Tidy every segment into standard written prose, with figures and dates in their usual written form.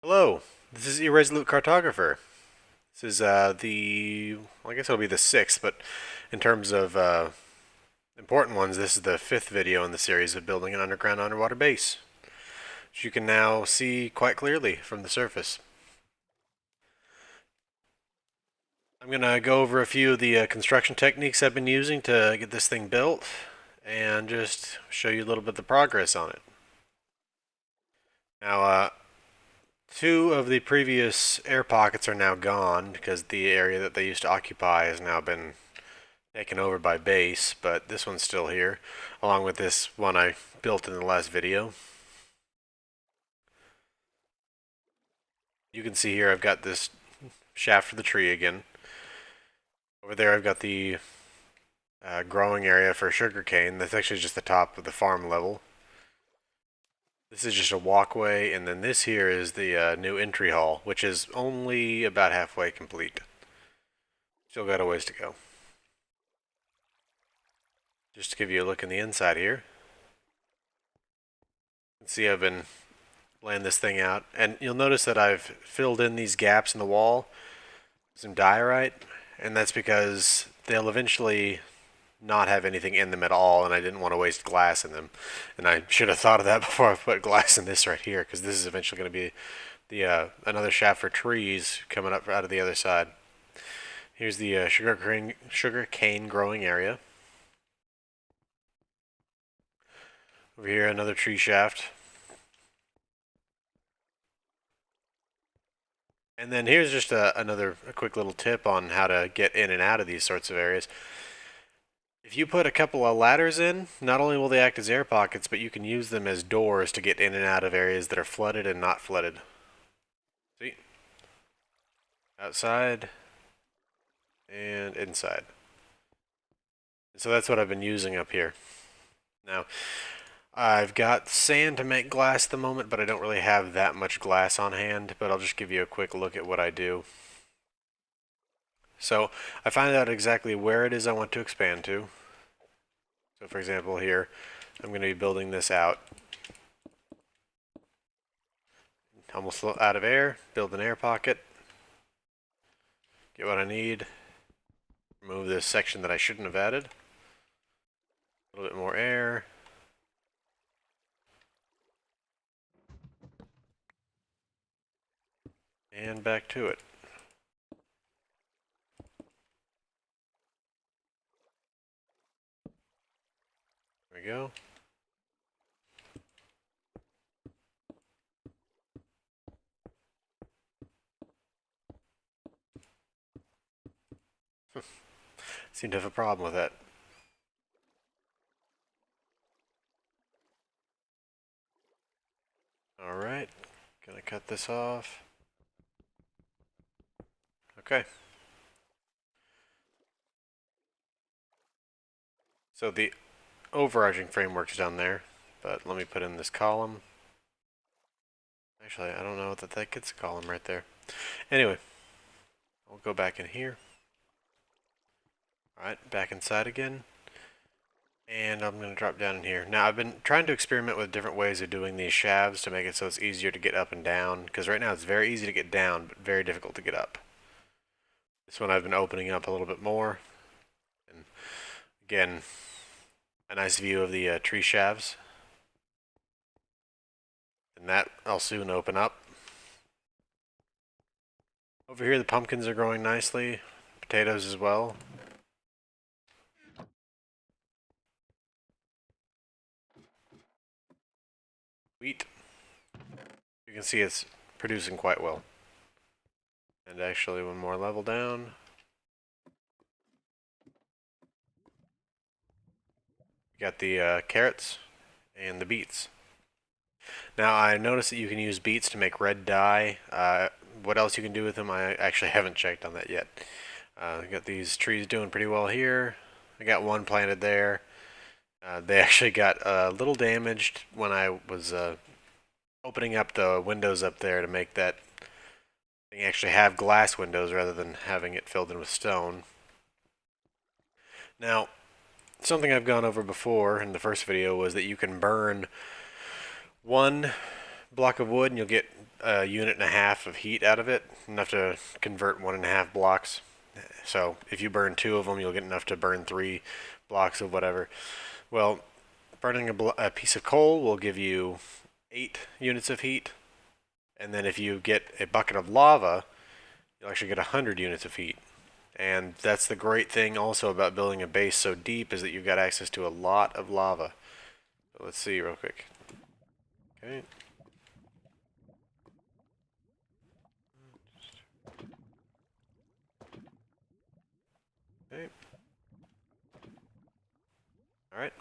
Hello, this is Irresolute Cartographer. This is well, I guess it'll be the sixth, but in terms of important ones, this is the fifth video in the series of building an underground underwater base, which you can now see quite clearly from the surface. I'm going to go over a few of the construction techniques I've been using to get this thing built, and just show you a little bit of the progress on it. Now, two of the previous air pockets are now gone because the area that they used to occupy has now been taken over by base, but this one's still here, along with this one I built in the last video. You can see here I've got this shaft for the tree again. Over there I've got the growing area for sugarcane. That's actually just the top of the farm level. This is just a walkway, and then this here is the new entry hall, which is only about halfway complete. Still got a ways to go. Just to give you a look in the inside here. You can see I've been laying this thing out, and you'll notice that I've filled in these gaps in the wall with some diorite, and that's because they'll eventually not have anything in them at all, and I didn't want to waste glass in them. And I should have thought of that before I put glass in this right here, because this is eventually going to be the another shaft for trees coming up out of the other side. Here's the sugar cane growing area. Over here, another tree shaft. And then here's just another quick little tip on how to get in and out of these sorts of areas. If you put a couple of ladders in, not only will they act as air pockets, but you can use them as doors to get in and out of areas that are flooded and not flooded. See? Outside and inside. So that's what I've been using up here. Now, I've got sand to make glass at the moment, but I don't really have that much glass on hand, but I'll just give you a quick look at what I do. So I find out exactly where it is I want to expand to. So for example here, I'm going to be building this out. Almost out of air, build an air pocket. Get what I need. Remove this section that I shouldn't have added. A little bit more air. And back to it. There we go. Seem to have a problem with that. Alright, gonna cut this off. Okay. So the overarching framework's down there, but let me put in this column. Actually, I don't know that that gets a column right there. Anyway, I'll go back in here. Alright, back inside again. And I'm going to drop down in here. Now, I've been trying to experiment with different ways of doing these shafts to make it so it's easier to get up and down, because right now it's very easy to get down, but very difficult to get up. This one I've been opening up a little bit more. And again, a nice view of the tree shafts. And that I'll soon open up. Over here the pumpkins are growing nicely, potatoes as well. Wheat. You can see it's producing quite well. And actually one more level down. You got the carrots and the beets. Now I noticed that you can use beets to make red dye. What else you can do with them, I actually haven't checked on that yet. Got these trees doing pretty well here. I got one planted there. They actually got a little damaged when I was opening up the windows up there to make that thing actually have glass windows rather than having it filled in with stone. Now, something I've gone over before in the first video was that you can burn one block of wood and you'll get a unit and a half of heat out of it, enough to convert 1.5 blocks. So if you burn 2 of them, you'll get enough to burn 3 blocks of whatever. Well, burning a piece of coal will give you 8 units of heat, and then if you get a bucket of lava, you'll actually get 100 units of heat. And that's the great thing also about building a base so deep, is that you've got access to a lot of lava. So let's see real quick. Okay. Okay. Alright.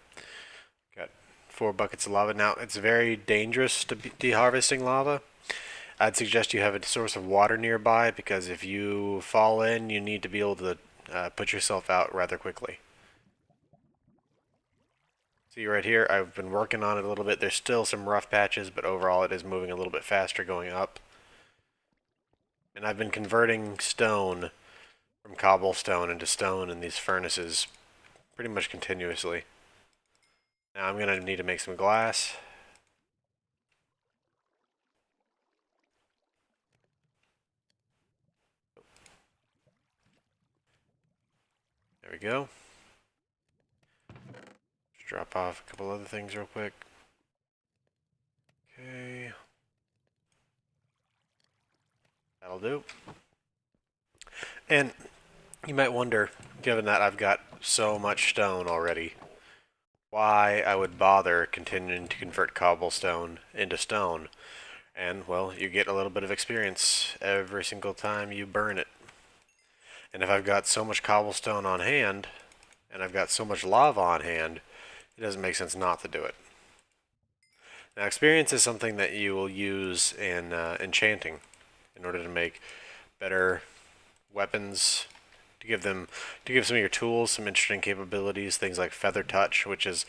Got 4 buckets of lava. Now, it's very dangerous to be deharvesting lava. I'd suggest you have a source of water nearby, because if you fall in, you need to be able to put yourself out rather quickly. See right here, I've been working on it a little bit. There's still some rough patches, but overall it is moving a little bit faster going up. And I've been converting stone from cobblestone into stone in these furnaces pretty much continuously. Now I'm going to need to make some glass. There we go. Just drop off a couple other things real quick. Okay. That'll do. And you might wonder, given that I've got so much stone already, why I would bother continuing to convert cobblestone into stone. And, well, you get a little bit of experience every single time you burn it. And if I've got so much cobblestone on hand, and I've got so much lava on hand, it doesn't make sense not to do it. Now, experience is something that you will use in enchanting in order to make better weapons, to give some of your tools some interesting capabilities, things like feather touch, which is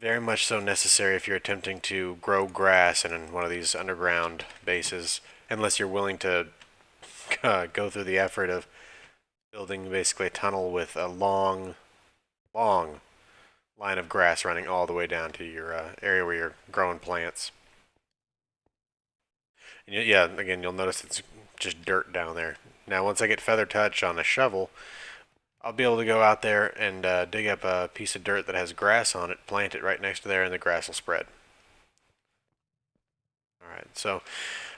very much so necessary if you're attempting to grow grass in one of these underground bases, unless you're willing to go through the effort of building basically a tunnel with a long line of grass running all the way down to your area where you're growing plants. And yeah, again, you'll notice it's just dirt down there. Now, once I get feather touch on a shovel, I'll be able to go out there and dig up a piece of dirt that has grass on it, plant it right next to there, and the grass will spread. Alright, so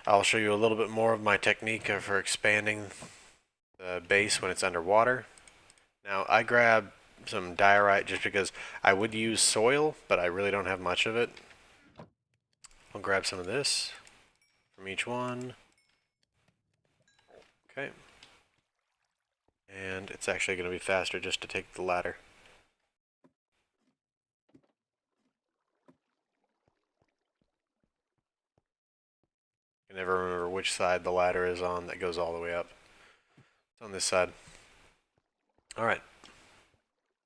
I'll show you a little bit more of my technique for expanding the base when it's underwater. Now, I grab some diorite just because I would use soil, but I really don't have much of it. I'll grab some of this from each one. Okay. And it's actually going to be faster just to take the ladder. I can never remember which side the ladder is on that goes all the way up. It's on this side. Alright.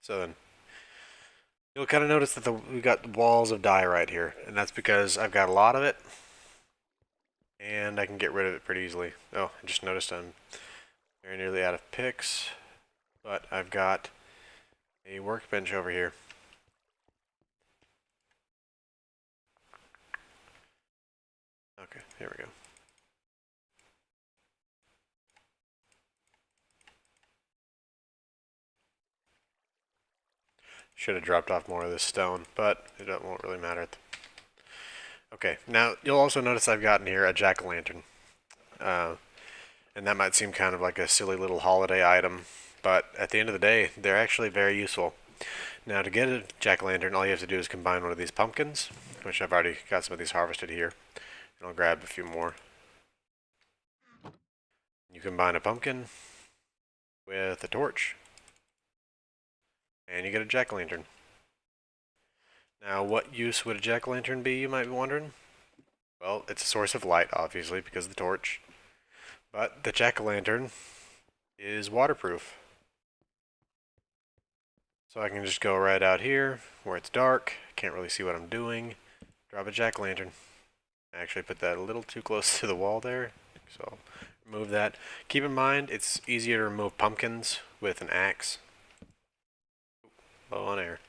So then, you'll kind of notice that we've got walls of diorite here, and that's because I've got a lot of it, and I can get rid of it pretty easily. Oh, I just noticed I'm very nearly out of picks, but I've got a workbench over here. Okay, here we go. Should have dropped off more of this stone, but it won't really matter. Okay, now you'll also notice I've gotten here a jack-o'-lantern. And that might seem kind of like a silly little holiday item, but at the end of the day, they're actually very useful. Now, to get a jack-o'-lantern, all you have to do is combine one of these pumpkins, which I've already got some of these harvested here. And I'll grab a few more. You combine a pumpkin with a torch, and you get a jack-o'-lantern. Now, what use would a jack-o'-lantern be, you might be wondering? Well, it's a source of light, obviously, because of the torch. But the jack-o'-lantern is waterproof. So I can just go right out here, where it's dark, can't really see what I'm doing, drop a jack-o'-lantern. I actually put that a little too close to the wall there, so remove that. Keep in mind, it's easier to remove pumpkins with an axe. Low on air.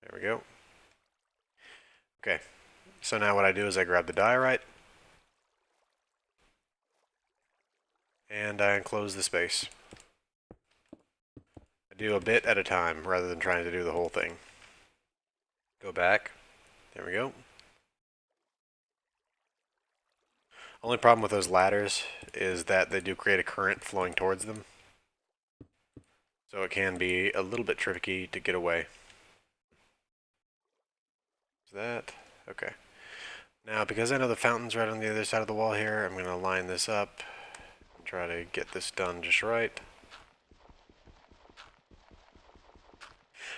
There we go. Okay, So now what I do is I grab the diorite and I enclose the space. I do a bit at a time rather than trying to do the whole thing. Go back. There we go. Only problem with those ladders is that they do create a current flowing towards them. So it can be a little bit tricky to get away. Is that? Okay. Now, because I know the fountain's right on the other side of the wall here, I'm going to line this up and try to get this done just right.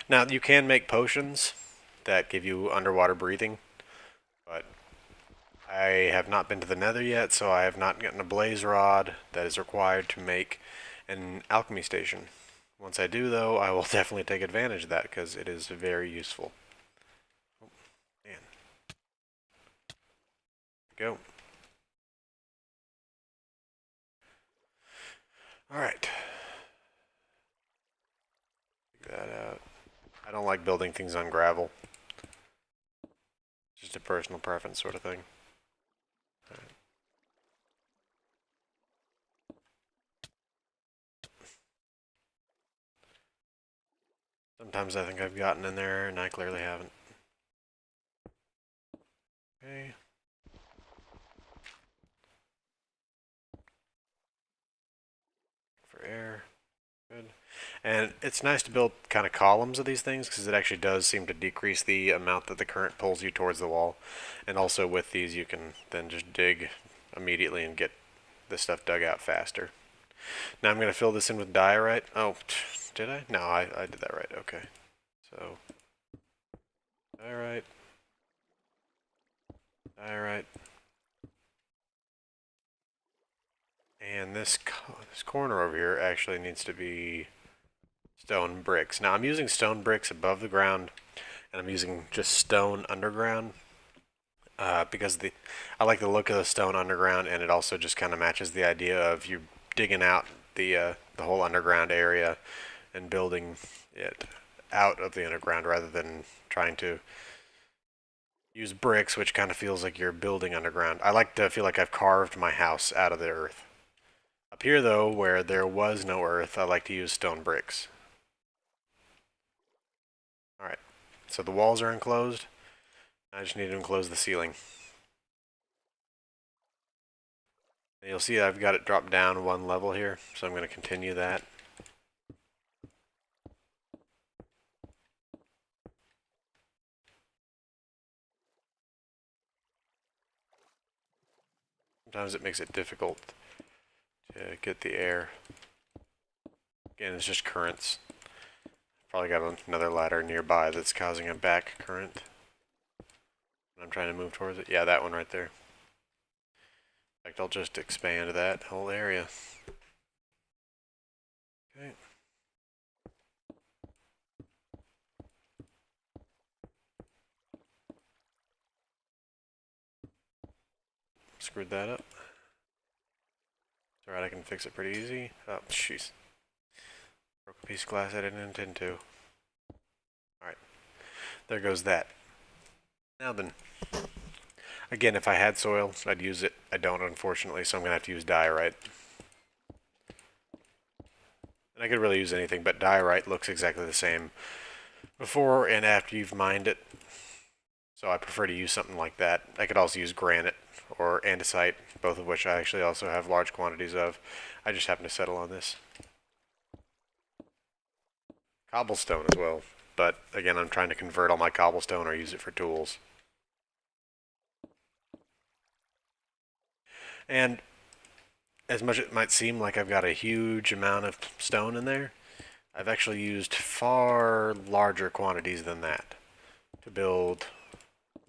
Now, you can make potions that give you underwater breathing, but I have not been to the Nether yet, so I have not gotten a blaze rod that is required to make an alchemy station. Once I do, though, I will definitely take advantage of that because it is very useful. Oh, man. Go. Alright. Take that out. I don't like building things on gravel. Just a personal preference sort of thing. All right. Sometimes I think I've gotten in there and I clearly haven't. Okay. For air. Good. And it's nice to build kind of columns of these things because it actually does seem to decrease the amount that the current pulls you towards the wall. And also with these you can then just dig immediately and get the stuff dug out faster. Now I'm going to fill this in with diorite. Oh, did I? No, I did that right. Okay. So, diorite. Diorite. And this corner over here actually needs to be stone bricks. Now I'm using stone bricks above the ground, and I'm using just stone underground because I like the look of the stone underground, and it also just kind of matches the idea of you digging out the whole underground area and building it out of the underground rather than trying to use bricks, which kind of feels like you're building underground. I like to feel like I've carved my house out of the earth. Up here, though, where there was no earth, I like to use stone bricks. Alright, so the walls are enclosed. I just need to enclose the ceiling. And you'll see I've got it dropped down one level here, so I'm going to continue that. Sometimes it makes it difficult to get the air. Again, it's just currents. Probably got another ladder nearby that's causing a back current. I'm trying to move towards it. Yeah, that one right there. In fact, I'll just expand that whole area. Okay. Screwed that up. It's alright, I can fix it pretty easy. Oh, jeez. Broke a piece of glass I didn't intend to. Alright. There goes that. Now then. Again, if I had soil, I'd use it. I don't, unfortunately, so I'm going to have to use diorite. And I could really use anything, but diorite looks exactly the same before and after you've mined it. So I prefer to use something like that. I could also use granite or andesite, both of which I actually also have large quantities of. I just happen to settle on this. Cobblestone as well, but again, I'm trying to convert all my cobblestone or use it for tools. And as much as it might seem like I've got a huge amount of stone in there, I've actually used far larger quantities than that to build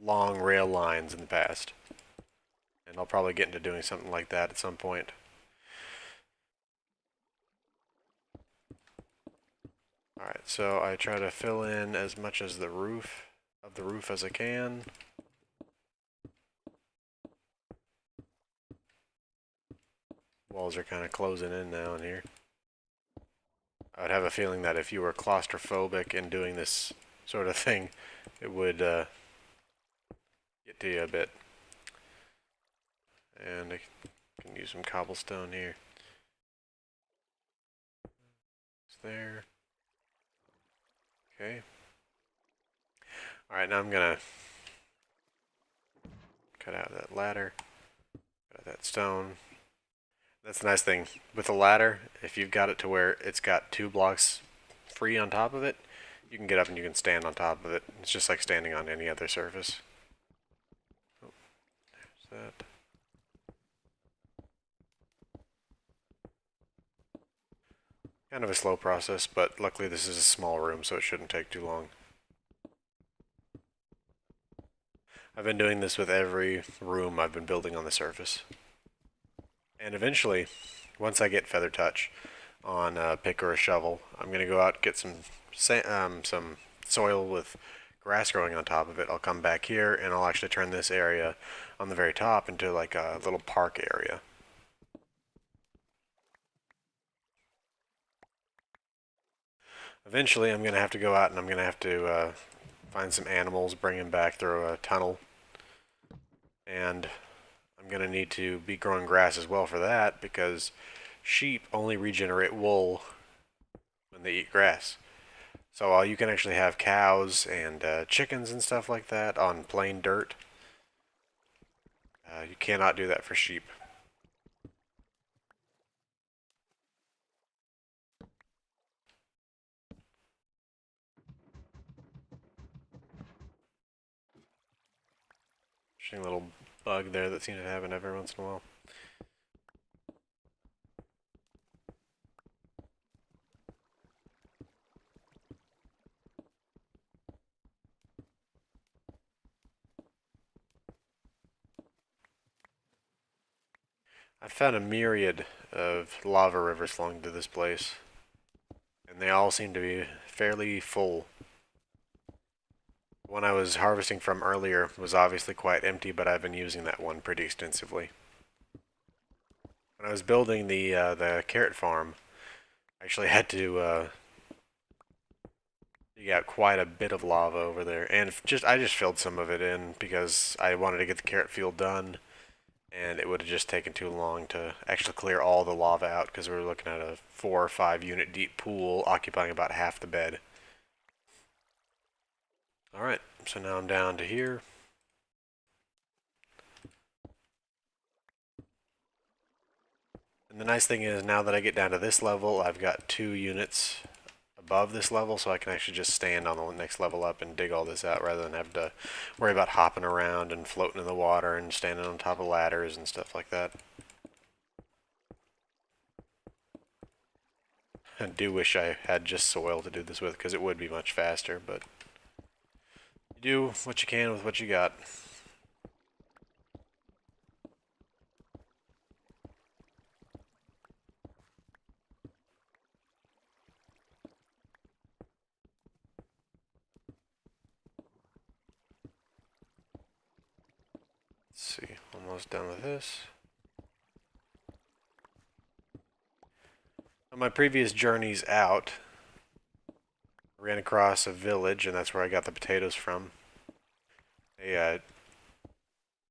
long rail lines in the past. And I'll probably get into doing something like that at some point. Alright, so I try to fill in as much as the roof as I can. Walls are kind of closing in now in here. I would have a feeling that if you were claustrophobic and doing this sort of thing, it would get get to you a bit. And I can use some cobblestone here. It's there. Okay. Alright, now I'm gonna cut out that ladder. Cut out that stone. That's the nice thing. With a ladder, if you've got it to where it's got 2 blocks free on top of it, you can get up and you can stand on top of it. It's just like standing on any other surface. Oh, there's that. Kind of a slow process, but luckily this is a small room, so it shouldn't take too long. I've been doing this with every room I've been building on the surface. And eventually, once I get Feather Touch on a pick or a shovel, I'm going to go out and get some soil with grass growing on top of it. I'll come back here and I'll actually turn this area on the very top into like a little park area. Eventually, I'm going to have to go out and I'm going to have to find some animals, bring them back through a tunnel. And I'm going to need to be growing grass as well for that, because sheep only regenerate wool when they eat grass. So you can actually have cows and chickens and stuff like that on plain dirt. You cannot do that for sheep. Interesting little bug there that seems to happen every once in a while. I found a myriad of lava rivers flowing through this place, and they all seem to be fairly full. The one I was harvesting from earlier was obviously quite empty, but I've been using that one pretty extensively. When I was building the carrot farm, I actually had to dig out quite a bit of lava over there, and I just filled some of it in because I wanted to get the carrot field done, and it would have just taken too long to actually clear all the lava out because we were looking at a 4 or 5 unit deep pool occupying about half the bed. Alright, so now I'm down to here. And the nice thing is, now that I get down to this level, I've got 2 units above this level, so I can actually just stand on the next level up and dig all this out rather than have to worry about hopping around and floating in the water and standing on top of ladders and stuff like that. I do wish I had just soil to do this with, because it would be much faster, but you do what you can with what you got. Let's see, almost done with this. On my previous journeys out, I ran across a village, and that's where I got the potatoes from. A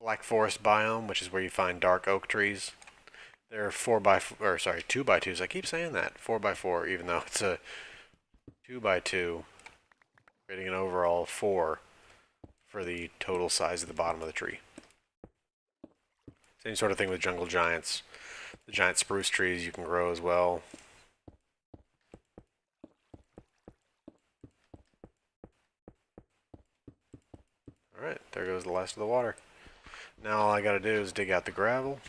black forest biome, which is where you find dark oak trees. They're 2x2s. I keep saying that 4x4, even though it's a 2x2, creating an overall 4 for the total size of the bottom of the tree. Same sort of thing with jungle giants. The giant spruce trees you can grow as well. Alright, there goes the last of the water. Now all I gotta do is dig out the gravel.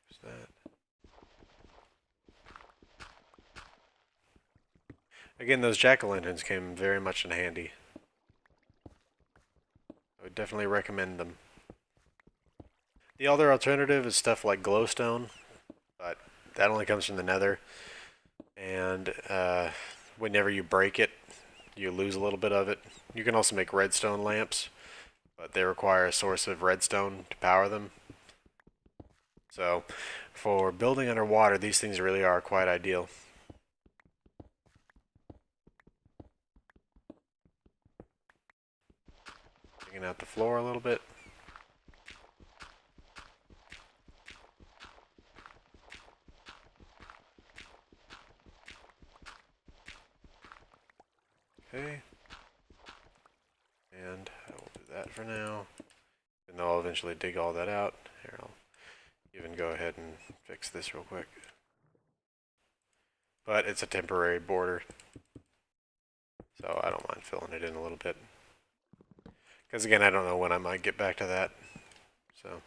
There's that. Again, those jack-o'-lanterns came very much in handy. I would definitely recommend them. The other alternative is stuff like glowstone, but that only comes from the nether. And whenever you break it, you lose a little bit of it. You can also make redstone lamps, but they require a source of redstone to power them. So for building underwater, these things really are quite ideal. Digging out the floor a little bit. Okay. And I will do that for now. And I'll eventually dig all that out. Here, I'll even go ahead and fix this real quick. But it's a temporary border, so I don't mind filling it in a little bit. Because again, I don't know when I might get back to that. So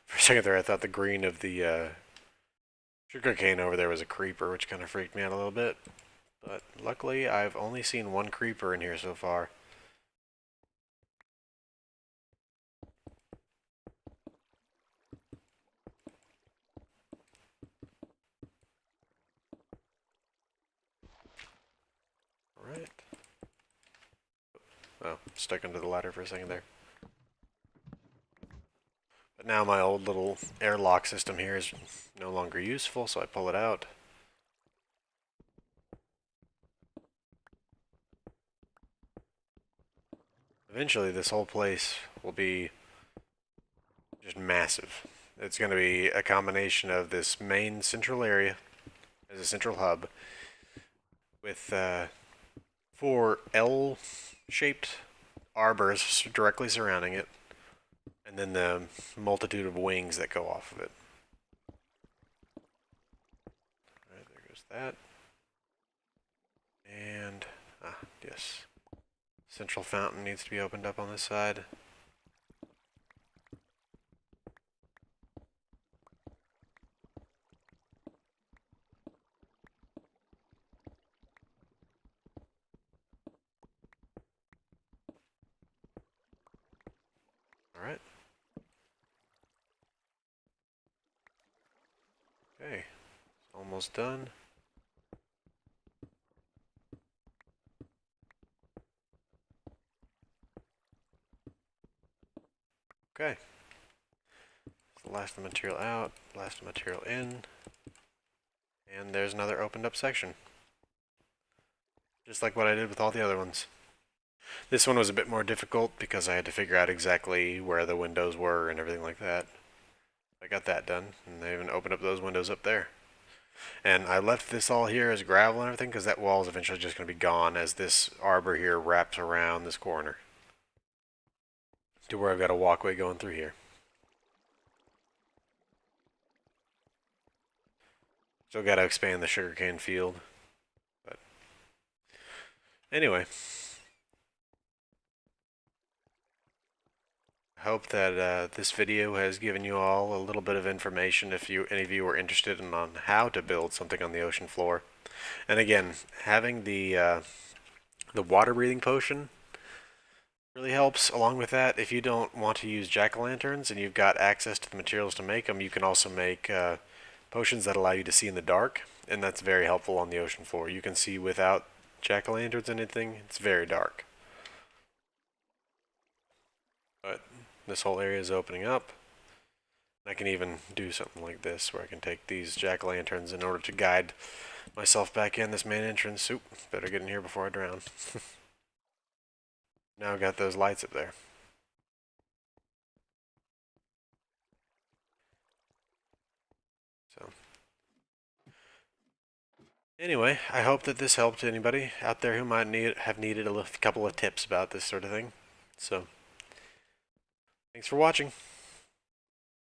for a second there, I thought the green of the sugarcane over there was a creeper, which kind of freaked me out a little bit. But luckily, I've only seen one creeper in here so far. Alright. Oh, stuck under the ladder for a second there. But now my old little airlock system here is no longer useful, so I pull it out. Eventually, this whole place will be just massive. It's going to be a combination of this main central area as a central hub with 4 L-shaped arbors directly surrounding it, and then the multitude of wings that go off of it. Alright, there goes that. And, yes. Central fountain needs to be opened up on this side. Alright. Okay. It's almost done. Okay. So last of the material out, last of the material in. And there's another opened up section. Just like what I did with all the other ones. This one was a bit more difficult because I had to figure out exactly where the windows were and everything like that. I got that done, and they even opened up those windows up there. And I left this all here as gravel and everything because that wall is eventually just going to be gone as this arbor here wraps around this corner to where I've got a walkway going through here. Still got to expand the sugarcane field. But anyway, I hope that this video has given you all a little bit of information if any of you are interested in on how to build something on the ocean floor. And again, having the water breathing potion really helps. Along with that, if you don't want to use jack-o'-lanterns and you've got access to the materials to make them, you can also make potions that allow you to see in the dark, and that's very helpful on the ocean floor. You can see without jack-o'-lanterns and anything, it's very dark. But this whole area is opening up. I can even do something like this, where I can take these jack-o'-lanterns in order to guide myself back in this main entrance. Oop, better get in here before I drown. Now I've got those lights up there. So, anyway, I hope that this helped anybody out there who might have needed a couple of tips about this sort of thing. So, thanks for watching.